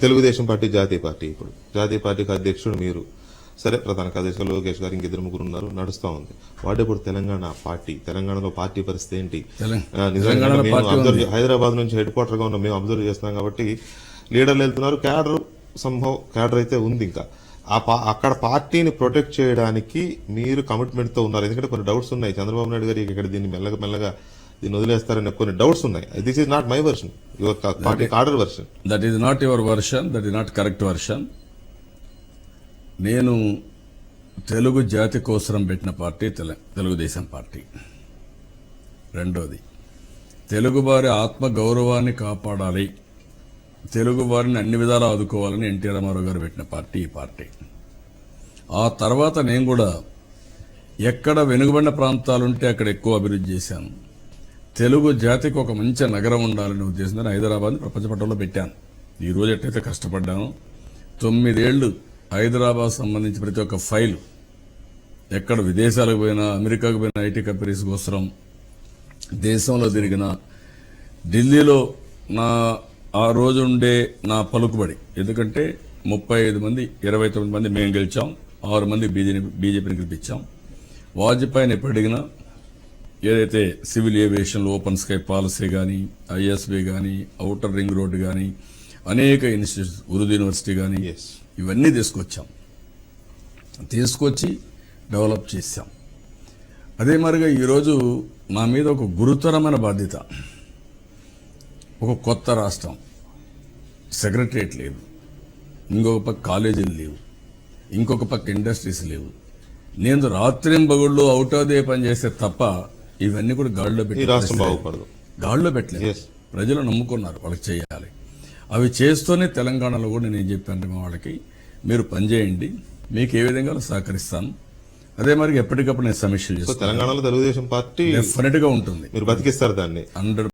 Telugu Desam party జాతీయ party, ఇప్పుడు జాతీయ పార్టీకి అధ్యక్షుడు మీరు, సరే ప్రధాన కార్యదర్శి లోకేష్ గారు, ఇంకిద్దరు ముగ్గురు ఉన్నారు, నడుస్తూ ఉంది. వాట్ ఇప్పుడు తెలంగాణ పార్టీ, తెలంగాణలో పార్టీ పరిస్థితి ఏంటి? నిజంగా మేము హైదరాబాద్ నుంచి హెడ్ క్వార్టర్ గా ఉన్నాం, మేము అబ్జర్వ్ చేస్తున్నాం కాబట్టి లీడర్లు వెళ్తున్నారు, క్యాడర్ అయితే ఉంది. ఇంకా అక్కడ పార్టీని ప్రొటెక్ట్ చేయడానికి మీరు కమిట్మెంట్ తో ఉన్నారు. ఎందుకంటే కొన్ని డౌట్స్ ఉన్నాయి, చంద్రబాబు నాయుడు గారు ఇక్కడ దీన్ని మెల్లగా దీన్ని వదిలేస్తారని కొన్ని డౌట్స్ ఉన్నాయి. This is not my version, your party cadre version. That is not your version, that is not correct version. నేను తెలుగు జాతి కోసం పెట్టిన పార్టీ తెలుగుదేశం పార్టీ. రెండోది, తెలుగు వారి ఆత్మ గౌరవాన్ని కాపాడాలి, తెలుగు వారిని అన్ని విధాలా ఆదుకోవాలని ఎన్టీ రామారావు గారు పెట్టిన పార్టీ ఈ పార్టీ. ఆ తర్వాత నేను కూడా ఎక్కడ వెనుకబడిన ప్రాంతాలుంటే అక్కడ ఎక్కువ అభివృద్ధి చేశాను. తెలుగు జాతికి ఒక మంచి నగరం ఉండాలనే ఉద్దేశంతో హైదరాబాద్ని ప్రపంచ పటంలో పెట్టాను. ఈ రోజు ఎట్లయితే కష్టపడ్డాను, 9 ఏళ్లు హైదరాబాద్ సంబంధించి ప్రతి ఒక్క ఫైల్, ఎక్కడ విదేశాలకు పోయినా, అమెరికాకు పోయినా, ఐటీ కంపెనీస్ కోసం దేశంలో తిరిగిన, ఢిల్లీలో ఆ రోజు ఉండే నా పలుకుబడి, ఎందుకంటే 35 మంది 29 మంది మేము గెలిచాం, 6 మంది బీజేపీని గెలిపించాం. వాజ్పేయిని ఎప్పుడు అడిగినా ఏదైతే సివిల్ ఏవియేషన్లో ఓపెన్ స్కై పాలసీ కానీ, ఐఎస్బీ కానీ, ఔటర్ రింగ్ రోడ్డు కానీ, అనేక ఇన్స్టిట్యూట్స్, ఉర్దూ యూనివర్సిటీ కానీ, ఇవన్నీ తీసుకొచ్చి డెవలప్ చేశాం. అదే మరిగా ఈరోజు నా మీద ఒక గురుతరమైన బాధ్యత. ఒక కొత్త రాష్ట్రం, సెక్రటరియట్ లేవు, ఇంకొక పక్క కాలేజీలు లేవు, ఇంకొక పక్క ఇండస్ట్రీస్ లేవు. నేను రాత్రింబగుళ్ళు అవుట్ ఆఫ్ దే పని చేస్తే తప్ప ఇవన్నీ కూడా గాడిలో పెట్టలేదు. ప్రజలు నమ్ముకున్నారు, వాళ్ళకి చేయాలి. అవి చేస్తూనే తెలంగాణలో కూడా నేను చెప్పాను మా వాళ్ళకి, మీరు పనిచేయండి, మీకు ఏ విధంగా సహకరిస్తాను. అదే మరి ఎప్పటికప్పుడు నేను సమీక్షలు చేస్తాను. తెలంగాణలో తెలుగుదేశం పార్టీ డెఫినెట్ గా ఉంటుంది, మీరు బతికిస్తారు దాన్ని 100%.